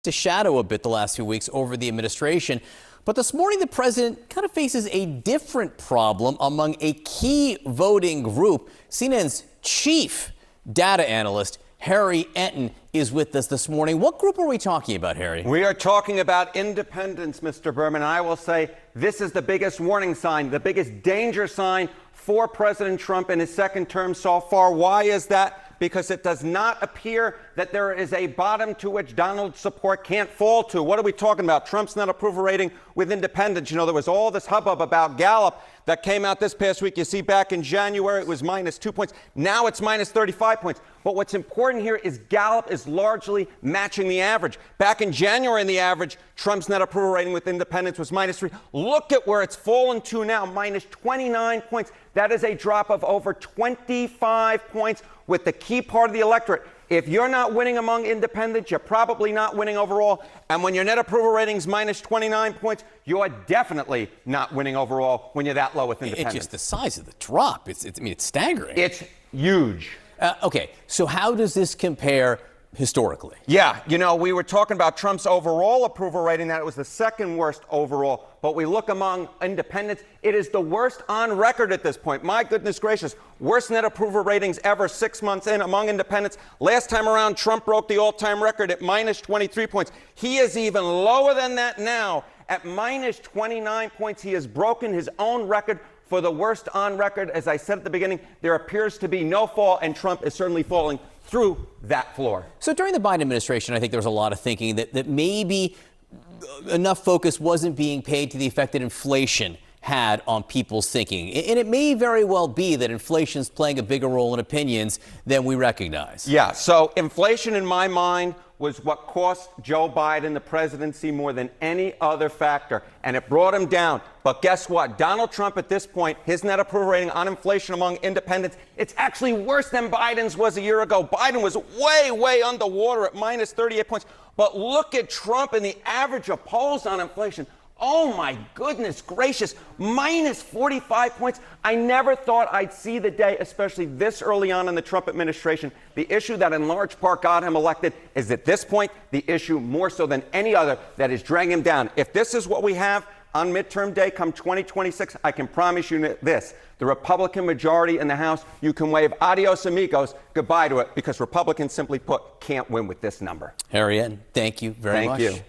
to shadow a bit the last few weeks over the administration. But this morning, the president kind of faces a different problem among a key voting group. CNN's chief data analyst, Harry Enten, is with us this morning. What group are we talking about, Harry? We are talking about independents, Mr. Berman. I will say this is the biggest warning sign, the biggest danger sign for President Trump in his second term so far. Why is that? Because it does not appear that there is a bottom to which Donald's support can't fall to. What are we talking about? Trump's net approval rating with independents. You know, there was all this hubbub about Gallup that came out this past week. You see, back in January, it was minus 2 points. Now it's minus 35 points. But what's important here is Gallup is largely matching the average. Back in January, in the average, Trump's net approval rating with independents was minus 3. Look at where it's fallen to now, minus 29 points. That is a drop of over 25 points with the key part of the electorate. If you're not winning among independents, you're probably not winning overall. And when your net approval rating is minus 29 points, you are definitely not winning overall when you're that low with independents. It's just the size of the drop. It's staggering. It's huge. Okay, so how does this compare historically? Yeah, you know, we were talking about Trump's overall approval rating, that it was the second worst overall. But we look among independents, it is the worst on record at this point. My goodness gracious, worst net approval ratings ever 6 months in among independents. Last time around, Trump broke the all-time record at minus 23 points. He is even lower than that now at minus 29 points. He has broken his own record for the worst on record. As I said at the beginning, there appears to be no fall, and Trump is certainly falling through that floor. So during the Biden administration, I think there was a lot of thinking that maybe enough focus wasn't being paid to the effect that inflation had on people's thinking. And it may very well be that inflation is playing a bigger role in opinions than we recognize. Yeah, so inflation in my mind was what cost Joe Biden the presidency more than any other factor, and it brought him down. But guess what? Donald Trump at this point, his net approval rating on inflation among independents, it's actually worse than Biden's was a year ago. Biden was way, way underwater at minus 38 points. But look at Trump and the average of polls on inflation. Oh, my goodness gracious, minus 45 points. I never thought I'd see the day, especially this early on in the Trump administration. The issue that in large part got him elected is at this point the issue more so than any other that is dragging him down. If this is what we have on midterm day come 2026, I can promise you this. The Republican majority in the House, you can wave adios amigos, goodbye to it, because Republicans, simply put, can't win with this number. Harry Enten, thank you very much. Thank you.